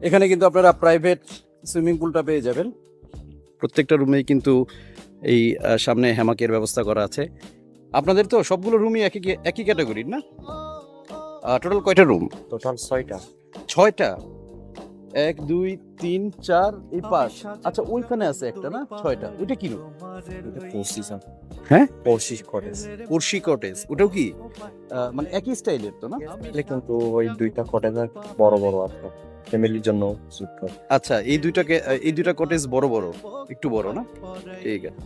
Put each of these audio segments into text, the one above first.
এখানে কিন্তু আপনারা প্রাইভেট সুইমিং পুলটা পেয়ে যাবেন। প্রত্যেকটা রুমেই কিন্তু এই সামনে হ্যামাকের ব্যবস্থা করা আছে। আপনাদের তো সবগুলো রুমই একই ক্যাটাগরির না? টোটাল কয়টা রুম? টোটাল 6টা। 6টা। 1 2 3 4 এই 5। আচ্ছা ওইখানে আছে একটা না? 6টা। ওইটা কি রুম? এটা পড়শি হ্যাঁ? কটেজ। পড়শি কটেজ। ওটাও কি মানে একই স্টাইলের তো না? এটা কিন্তু ওই 2টা কটেজ বড় বড় আছে, ফ্যামিলির জন্য সুট। আচ্ছা এই দুইটা কটেজ বড় বড়, একটু বড় না? ঠিক আছে।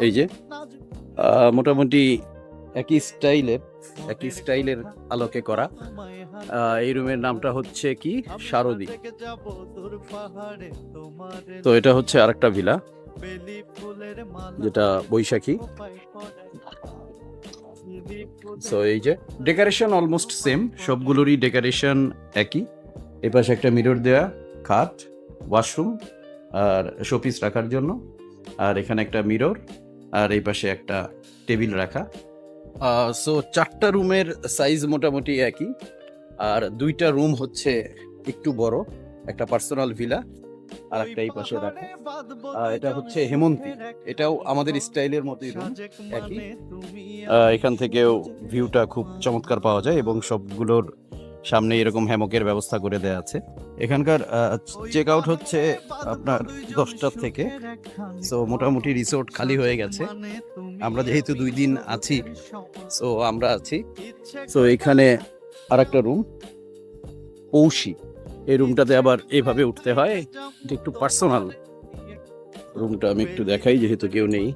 এই যে মোটামুটি একই স্টাইলের আলোকে করা। এই রুমের নামটা হচ্ছে কি সারদী। তো এটা হচ্ছে আরেকটা ভিলা, যেটা বৈশাখী। সো এই যে ডেকোরেশন অলমোস্ট সেম, সবগুলোরই ডেকোরেশন একই। এই পাশে একটা মিরর দেয়া, খাট, ওয়াশরুম আর শোপিস রাখার জন্য, আর এখানে একটা মিরর, আর এই পাশে একটা টেবিল রাখা। সো 4টা রুমের সাইজ মোটামুটি একই, আর 2টা রুম হচ্ছে একটু বড়, একটা পার্সোনাল ভিলা আর একটা এই পাশে রাখা। এটা হচ্ছে হেমন্তী, এটাও আমাদের স্টাইলের মতোই রুম, একই। এখান থেকেও ভিউটা খুব চমৎকার পাওয়া যায় এবং সবগুলোর সামনে এরকম হ্যামকের ব্যবস্থা করে দেয়া আছে। এখানকার চেক আউট হচ্ছে আপনার 10টা থেকে। সো মোটামুটি রিসোর্ট খালি হয়ে গেছে। আমরা যেহেতু 2 দিন আছি, সো আমরা আছি। সো এখানে আরেকটা রুম পৌষি, এই রুমটাতে আবার এইভাবে উঠতে হয়, এটা একটু পার্সোনাল। রুমটা আমি একটু দেখাই যেহেতু কেউ নেই।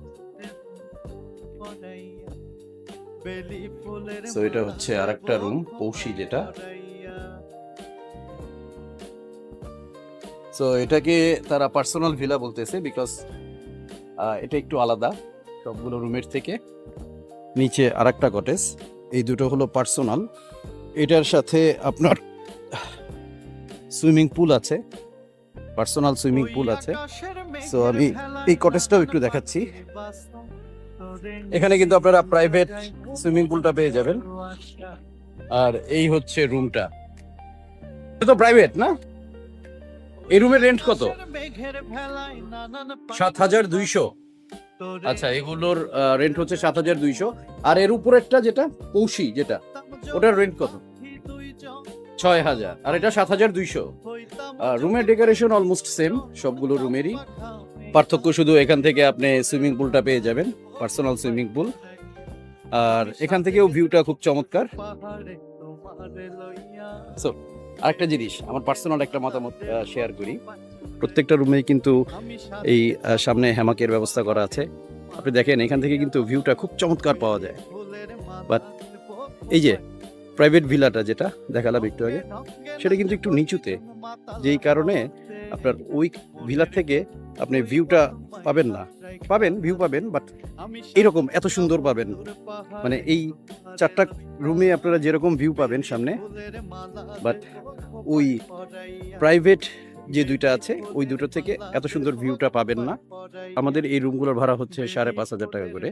সো এটা হচ্ছে আরেকটা রুম পৌষি, যেটা সো এটাকে তারা পার্সোনাল ভিলা বলতেছে বিকজ এটা একটু আলাদা সবগুলো রুমের থেকে। নিচে আরেকটা কটেজ, এই দুটো হলো পার্সোনাল। এটার সাথে আপনার সুইমিং পুল আছে, পার্সোনাল সুইমিং পুল আছে। সো আমি এই কটেজটাও একটু দেখাচ্ছি। এখানে কিন্তু আপনারা প্রাইভেট সুইমিং পুলটা পেয়ে যাবেন। আর এই হচ্ছে রুমটা, এটা তো প্রাইভেট না? এই রুমের রেন্ট কত? 7,200। আচ্ছা, এগুলোর রেন্ট হচ্ছে 7,200। আর এর উপরেরটা যেটা পৌষি, যেটা ওটার রেন্ট কত? 6,000। আর এটা 7,200। রুমের ডেকোরেশন অলমোস্ট সেম সবগুলো রুমেরই, পার্থক্য শুধু এখান থেকে আপনি সুইমিং পুলটা পেয়ে যাবেন, পার্সোনাল সুইমিং পুল। আর এখান থেকেও ভিউটা খুব চমৎকার। সো আরেকটা জিনিস, আমার পার্সোনাল একটা মতামত শেয়ার করি। প্রত্যেকটা রুমেই কিন্তু এই সামনে হ্যামাকের ব্যবস্থা করা আছে। আপনি দেখেন এখান থেকে কিন্তু ভিউটা খুব চমৎকার পাওয়া যায়। বাট এই যে প্রাইভেট ভিলাটা যেটা দেখালাম একটু আগে, সেটা কিন্তু একটু নিচুতে, যেই কারণে আপনার ওই ভিলা থেকে আপনি ভিউটা পাবেন না। ভিউ পাবেন, বাট এরকম এত সুন্দর পাবেন, মানে এই 4টা রুমে আপনারা যেরকম ভিউ পাবেন সামনে, বাট ওই প্রাইভেট যে 2টা আছে ওই দুটো থেকে এত সুন্দর ভিউটা পাবেন না। আমাদের এই রুমগুলোর ভাড়া হচ্ছে 5,500 টাকা করে।